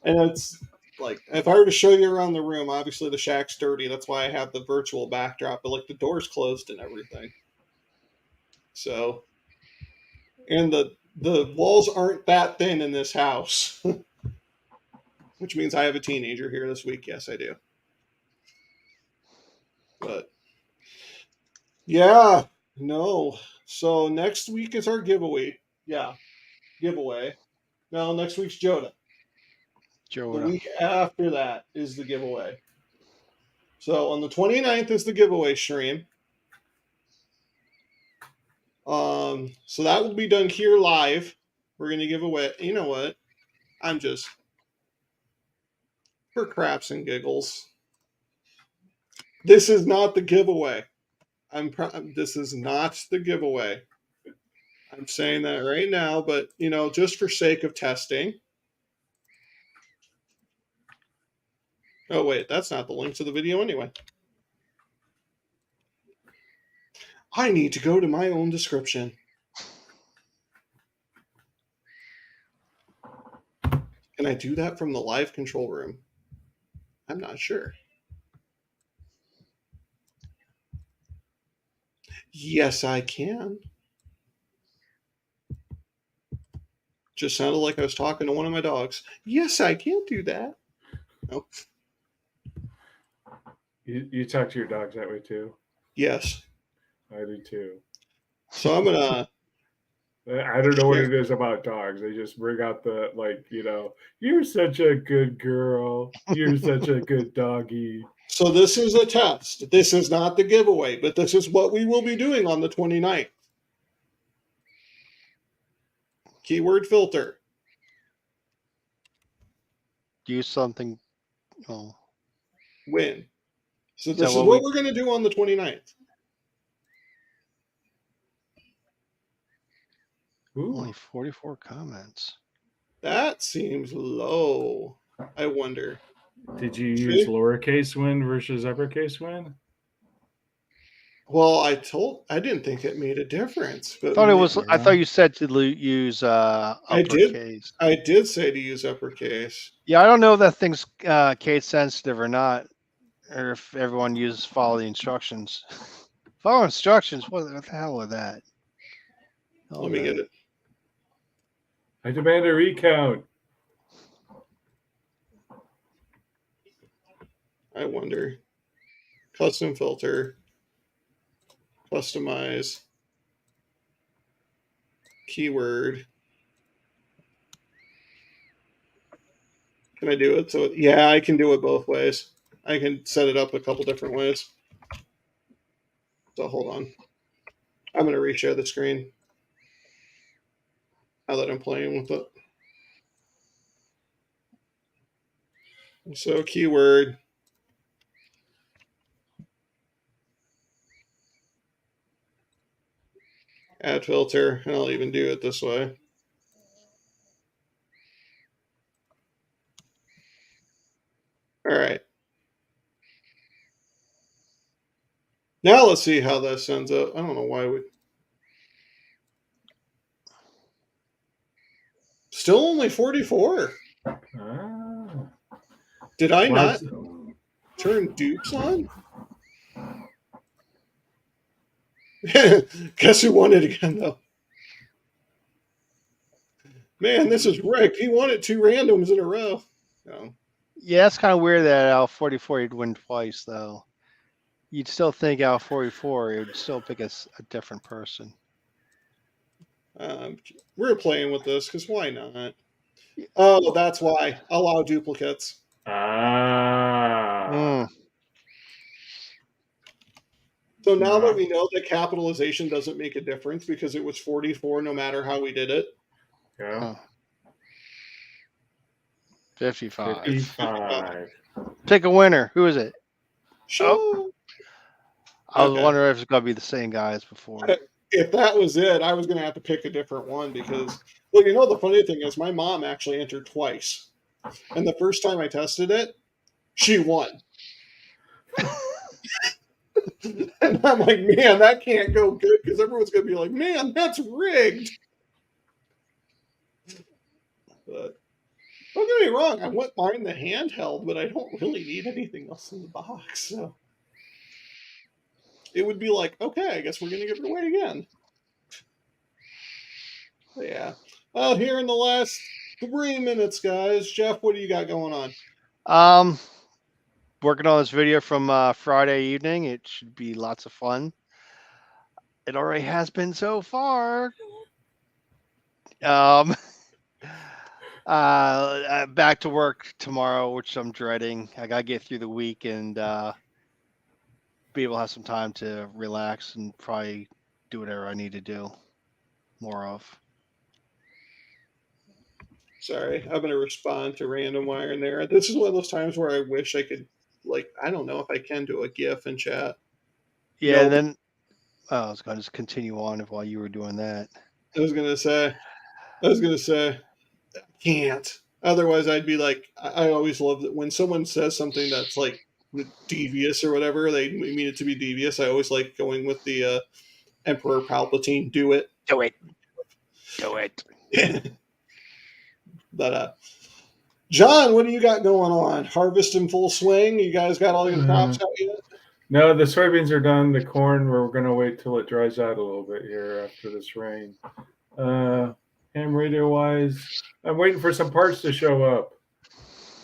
And it's like, if I were to show you around the room, obviously the shack's dirty. That's why I have the virtual backdrop, but like the door's closed and everything. So, and the walls aren't that thin in this house, which means I have a teenager here this week. Yes, I do. But yeah, no. So next week is our giveaway. Yeah, giveaway. No, next week's Joda. The Joe. week after that is the giveaway. So on the 29th is the giveaway stream. So that will be done here live. We're going to give away, you know what? I'm just, for craps and giggles. This is not the giveaway. This is not the giveaway. I'm saying that right now, but you know, just for sake of testing. Oh wait, that's not the link to the video anyway. I need to go to my own description. Can I do that from the live control room? I'm not sure. Yes, I can. Just sounded like I was talking to one of my dogs. Yes, I can do that. Nope. You talk to your dogs that way too? Yes. I do too. So I'm gonna. I don't know what it is about dogs. They just bring out the, like, you know, you're such a good girl. You're such a good doggy. So this is a test. This is not the giveaway, but this is what we will be doing on the 29th. Keyword filter. Use something. Oh, Win. So Is this that is what what we're going to do on the 29th. only 44 comments. That seems low. I wonder. Did you use lowercase win versus uppercase win? Well, I didn't think it made a difference. But I thought you said to use uppercase. I did say to use uppercase. Yeah, I don't know if that thing's case sensitive or not, or if everyone uses follow the instructions. Follow instructions? What the hell is that? Let me get it. I demand a recount. I wonder. Custom filter. Customize. Keyword. Can I do it? So yeah, I can do it both ways. I can set it up a couple different ways. So hold on. I'm going to reshare the screen now that I'm playing with it. So keyword. Add filter, and I'll even do it this way. All right. Now let's see how this ends up. I don't know why we... Still only 44. Ah. Did I not turn dupes on? Guess who won it again, though? Man, this is rigged. He won it 2 randoms in a row. No. Yeah, it's kind of weird that out of 44 you'd win twice, though. You'd still think out of 44 it would still pick a different person. We're playing with this because why not? Oh, that's why. Allow duplicates. Ah. So now that we know that capitalization doesn't make a difference because it was 44 no matter how we did it. Yeah. 55. 55. Pick a winner. Who is it? Sure. I was Okay. wondering if it's going to be the same guy as before. If that was it, I was going to have to pick a different one because, well, you know, the funny thing is my mom actually entered twice. And the first time I tested it, she won. And I'm like, man, that can't go good because everyone's going to be like, man, that's rigged. But don't get me wrong, I wouldn't mind the handheld, but I don't really need anything else in the box. So it would be like, okay, I guess we're going to give it away again. But yeah. Well, here in the last 3 minutes, guys, Jeff, what do you got going on? Working on this video from Friday evening. It should be lots of fun. It already has been so far. Back to work tomorrow, which I'm dreading. I gotta get through the week and be able to have some time to relax and probably do whatever I need to do more of. Sorry, I'm going to respond to Random Wire in there. This is one of those times where I wish I could, like, I don't know if I can do a GIF in chat. Yeah, No. and then I was going to just continue on while you were doing that. I was going to say, I can't. Otherwise, I'd be like, I always love that when someone says something that's like devious or whatever, they mean it to be devious. I always like going with the Emperor Palpatine, do it. Do it. Do it. But, John, what do you got going on? Harvest in full swing? You guys got all your crops out yet? No, the soybeans are done. The corn, we're going to wait till it dries out a little bit here after this rain. Ham radio wise, I'm waiting for some parts to show up.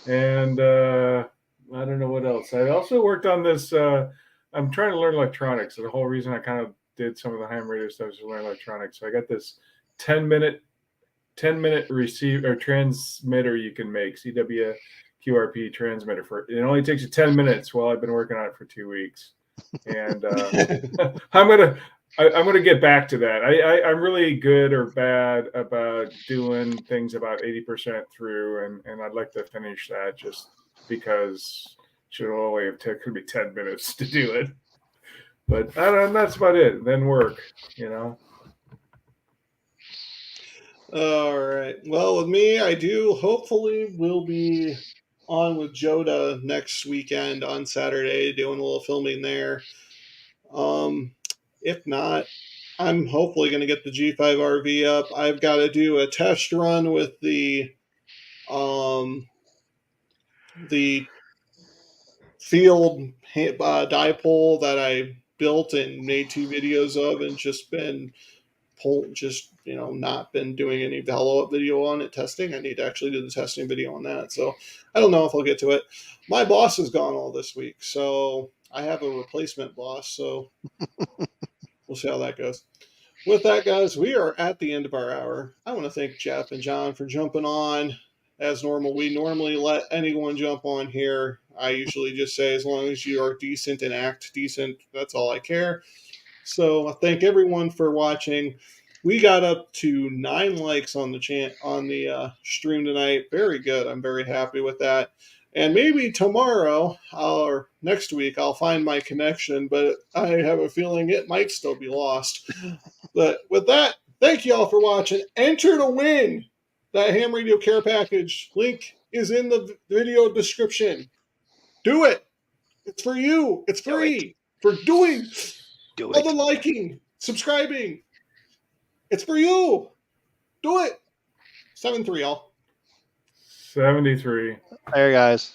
And I don't know what else. I also worked on this. I'm trying to learn electronics. So the whole reason I kind of did some of the ham radio stuff is to learn electronics. So I got this 10-minute receive or transmitter you can make, CWQRP transmitter for it only takes you 10 minutes. Well, I've been working on it for 2 weeks, and I'm gonna get back to that. I'm really good or bad about doing things about 80% through, and I'd like to finish that just because it should only have taken me 10 minutes to do it. But that's about it. Then work, you know. All right. Well, with me, I do hopefully will be on with Joda next weekend on Saturday, doing a little filming there. If not, I'm hopefully going to get the G5 RV up. I've got to do a test run with the field dipole that I built and made 2 videos of, and just been not been doing any follow-up video on it testing. I need to actually do the testing video on that. So I don't know if I'll get to it. My boss is gone all this week, so I have a replacement boss. So we'll see how that goes. With that, guys, we are at the end of our hour. I want to thank Jeff and John for jumping on. As normal, we normally let anyone jump on here. I usually just say, as long as you are decent and act decent, that's all I care. So I thank everyone for watching. We got up to 9 likes on the stream tonight. Very good. I'm very happy with that. And maybe tomorrow or next week I'll find my connection, but I have a feeling it might still be lost. But with that, thank you all for watching. Enter to win that ham radio care package. Link is in the video description. Do it. It's for you. It's free for doing all the liking, subscribing. It's for you. Do it. 7-3, y'all. 73. There, guys.